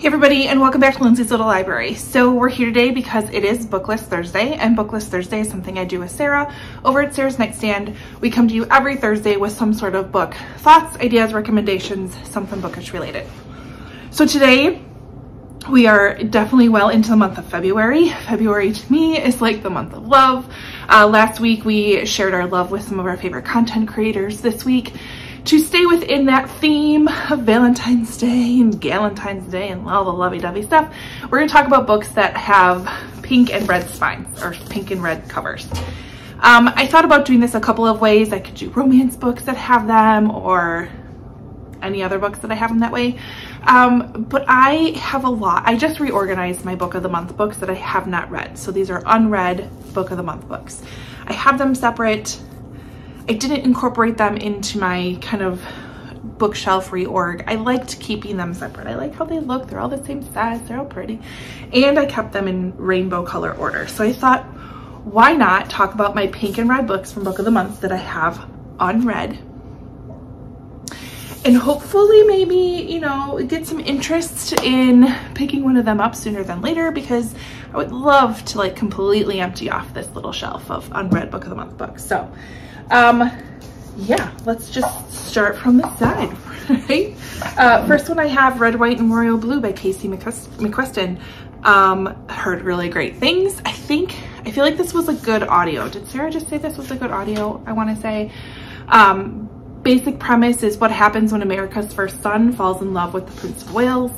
Everybody, and welcome back to Lindsey's Little Library. So we're here today because it is Booklist Thursday, and Booklist Thursday is something I do with Sarah over at Sarah's Nightstand. We come to you every Thursday with some sort of book thoughts, ideas, recommendations, something bookish related. So today we are definitely well into the month of February. February to me is like the month of love. Last week we shared our love with some of our favorite content creators. This week, to stay within that theme of Valentine's Day and Galentine's Day and all the lovey-dovey stuff, we're going to talk about books that have pink and red spines, or pink and red covers. I thought about doing this a couple of ways. I could do romance books that have them, or any other books that I have them that way. But I have a lot. I just reorganized my Book of the Month books that I have not read. So these are unread Book of the Month books. I have them separate. I didn't incorporate them into my kind of bookshelf reorg. I liked keeping them separate. I like how they look. They're all the same size. They're all pretty. And I kept them in rainbow color order. So I thought, why not talk about my pink and red books from Book of the Month that I have unread? And hopefully maybe, you know, get some interest in picking one of them up sooner than later, because I would love to like completely empty off this little shelf of unread Book of the Month books. So yeah, let's just start from the side, right? First one I have Red, White, and Royal Blue by Casey McQuiston. Heard really great things. I feel like this was a good audio. Did Sarah just say this was a good audio? I want to say, basic premise is what happens when America's first son falls in love with the Prince of Wales.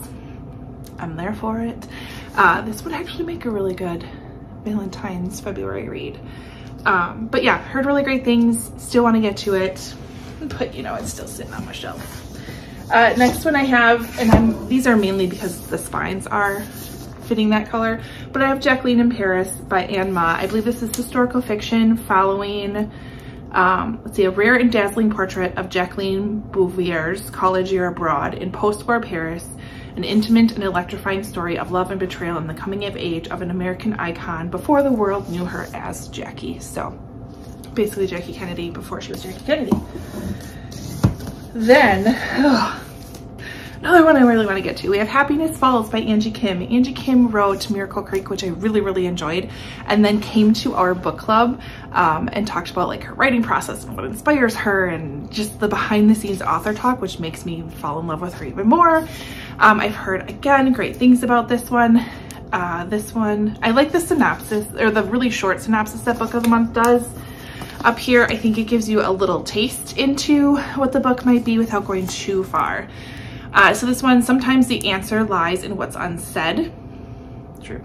I'm there for it. This would actually make a really good Valentine's February read. But yeah, heard really great things, still want to get to it, but you know, it's still sitting on my shelf. Next one I have, and these are mainly because the spines are fitting that color, but I have Jacqueline in Paris by Anne Ma. I believe this is historical fiction following, let's see, a rare and dazzling portrait of Jacqueline Bouvier's college year abroad in post-war Paris, an intimate and electrifying story of love and betrayal in the coming of age of an American icon before the world knew her as Jackie. So basically Jackie Kennedy before she was Jackie Kennedy. Then, another one I really want to get to. We have Happiness Falls by Angie Kim. Angie Kim wrote Miracle Creek, which I really, really enjoyed, and then came to our book club and talked about like her writing process and what inspires her and just the behind the scenes author talk, which makes me fall in love with her even more. I've heard, again, great things about this one. This one, I like the synopsis, or the really short synopsis that Book of the Month does. Up here, I think it gives you a little taste into what the book might be without going too far. So this one, sometimes the answer lies in what's unsaid. True.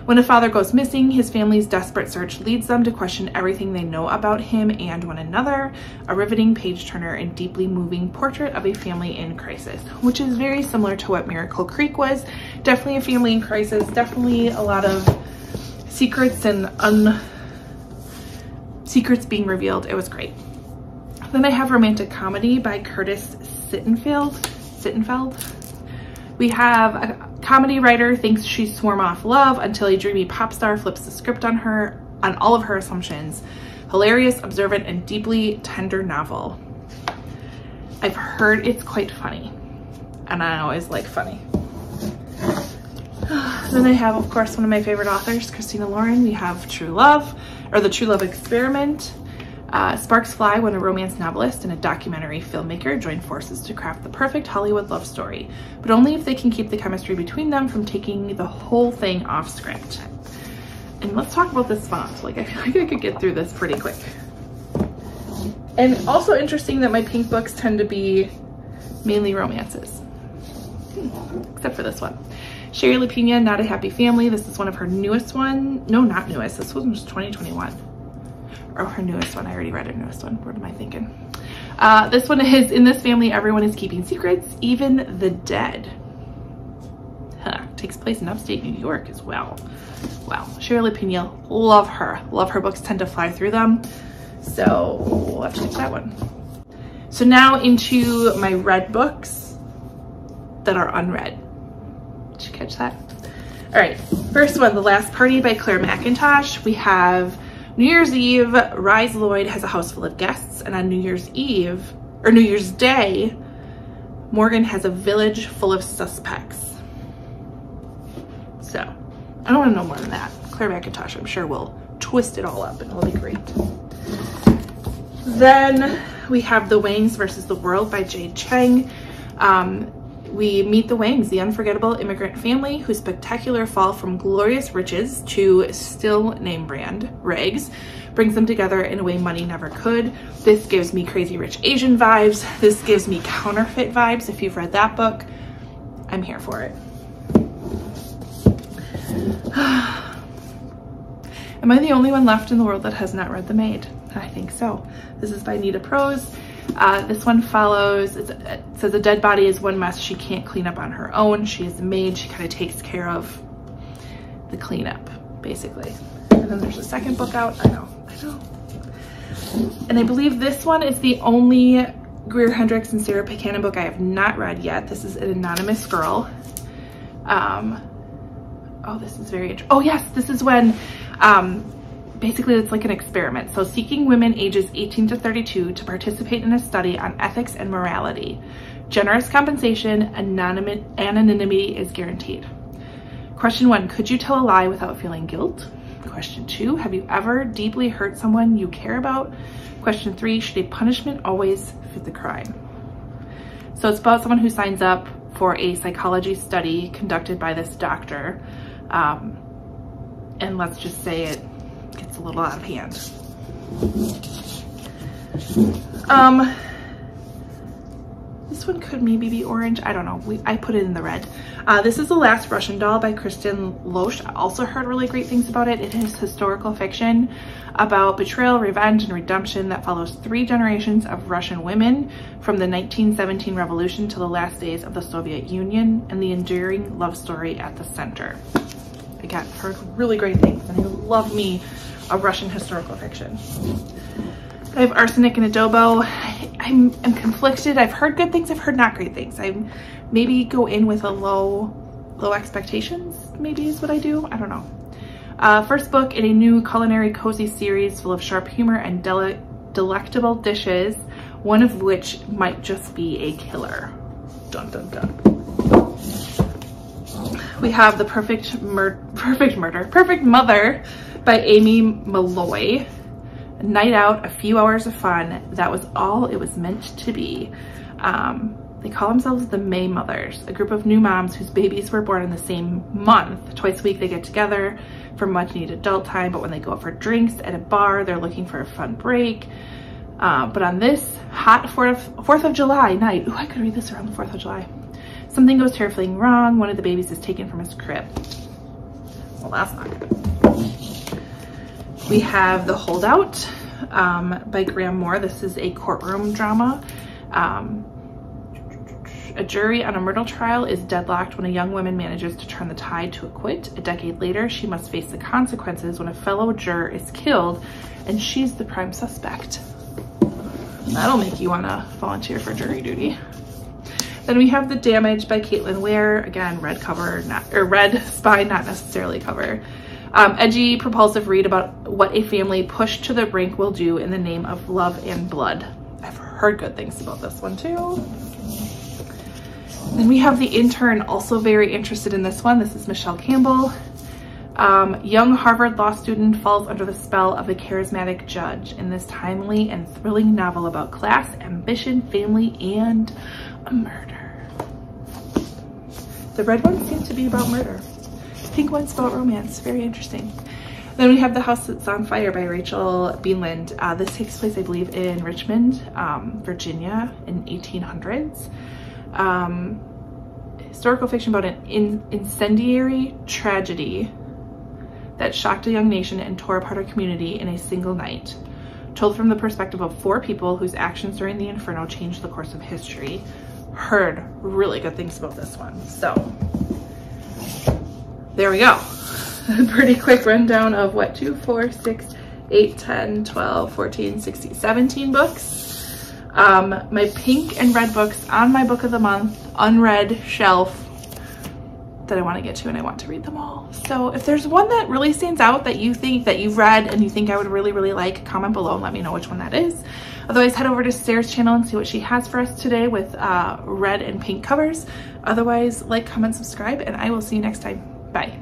When a father goes missing, his family's desperate search leads them to question everything they know about him and one another. A riveting page-turner and deeply moving portrait of a family in crisis, which is very similar to what Miracle Creek was. Definitely a family in crisis, definitely a lot of secrets and secrets being revealed. It was great. Then I have Romantic Comedy by Curtis Sittenfeld. We have a comedy writer thinks she's swarm off love until a dreamy pop star flips the script on her, on all of her assumptions. Hilarious, observant, and deeply tender novel. I've heard it's quite funny, and I always like funny. Then I have, of course, one of my favorite authors, Christina Lauren. We have True Love, or The True Love Experiment. Sparks fly when a romance novelist and a documentary filmmaker join forces to craft the perfect Hollywood love story, but only if they can keep the chemistry between them from taking the whole thing off script. And let's talk about this font. Like, I feel like I could get through this pretty quick. And also interesting that my pink books tend to be mainly romances. Except for this one. Sherry LaPina, Not a Happy Family. This is one of her newest one. No, not newest. This one was 2021. Or her newest one. I already read her newest one. What am I thinking? This one is, in this family, everyone is keeping secrets, even the dead. Takes place in upstate New York as well. Wow. Sherry LaPina, love her. Love her books, tend to fly through them. So we'll have to check that one. So now into my read books that are unread. Did you catch that? All right. First one, The Last Party by Claire McIntosh. We have New Year's Eve, Rise Lloyd has a house full of guests, and on New Year's Eve, or New Year's Day, Morgan has a village full of suspects. I don't want to know more than that. Claire McIntosh, I'm sure, will twist it all up and it'll be great. Then we have The Wangs versus the World by Jade Cheng. We meet the Wangs, the unforgettable immigrant family whose spectacular fall from glorious riches to still name brand rags brings them together in a way money never could. This gives me Crazy Rich Asian vibes. This gives me Counterfeit vibes. If you've read that book, I'm here for it. Am I the only one left in the world that has not read The Maid? I think so. This is by Nita Prose. This one follows, it says a dead body is one mess she can't clean up on her own. She is the maid. She kind of takes care of the cleanup, basically. And then there's a second book out. I know. And I believe this one is the only Greer Hendricks and Sarah Buchanan book I have not read yet. This is An Anonymous Girl. Oh, this is very interesting. Oh yes, this is when, basically it's like an experiment. So seeking women ages 18 to 32 to participate in a study on ethics and morality. Generous compensation, anonymity is guaranteed. Question 1, could you tell a lie without feeling guilt? Question 2, have you ever deeply hurt someone you care about? Question 3, should a punishment always fit the crime? So it's about someone who signs up for a psychology study conducted by this doctor. And let's just say it gets a little out of hand. This one could maybe be orange. I don't know. I put it in the red. This is The Last Russian Doll by Kristen Loesch. I also heard really great things about it. It is historical fiction about betrayal, revenge, and redemption that follows 3 generations of Russian women from the 1917 revolution to the last days of the Soviet Union and the enduring love story at the center. Again, I've heard really great things, and I love me a Russian historical fiction. I have Arsenic and Adobo. I'm conflicted. I've heard good things, I've heard not great things. I maybe go in with a low expectations, maybe is what I do. I don't know. First book in a new culinary cozy series full of sharp humor and delectable dishes, one of which might just be a killer. Dun dun dun. We have The Perfect Mother by Amy Malloy. A night out, a few hours of fun. That was all it was meant to be. They call themselves the May Mothers, a group of new moms whose babies were born in the same month. Twice a week they get together for much needed adult time, but when they go out for drinks at a bar, they're looking for a fun break. But on this hot 4th of July night, ooh, I could read this around the 4th of July. Something goes terribly wrong. One of the babies is taken from his crib. Well, that's not good. We have The Holdout by Graham Moore. This is a courtroom drama. A jury on a murder trial is deadlocked when a young woman manages to turn the tide to acquit. A decade later, she must face the consequences when a fellow juror is killed and she's the prime suspect. That'll make you want to volunteer for jury duty. Then we have The Damage by Caitlin Ware. Again, red cover, red spine, not necessarily cover. Edgy, propulsive read about what a family pushed to the brink will do in the name of love and blood. I've heard good things about this one too. Then we have The Intern, also very interested in this one. This is Michelle Campbell. Young Harvard law student falls under the spell of a charismatic judge in this timely and thrilling novel about class, ambition, family, and a murder. The red one seems to be about murder. The pink one's about romance. Very interesting. Then we have The House That's on Fire by Rachel Beeland. This takes place, I believe, in Richmond, Virginia in 1800s. Historical fiction about an incendiary tragedy that shocked a young nation and tore apart a community in a single night. Told from the perspective of 4 people whose actions during the inferno changed the course of history. Heard really good things about this one. So there we go. A pretty quick rundown of what, 2, 4, 6, 8, 10, 12, 14, 16, 17 books. My pink and red books on my book of the month unread shelf that I want to get to, and I want to read them all. So if there's one that really stands out that you think that you've read and you think I would really like, comment below and let me know which one that is. Otherwise, head over to Sarah's channel and see what she has for us today with red and pink covers. Otherwise, like, comment, subscribe, and I will see you next time. Bye.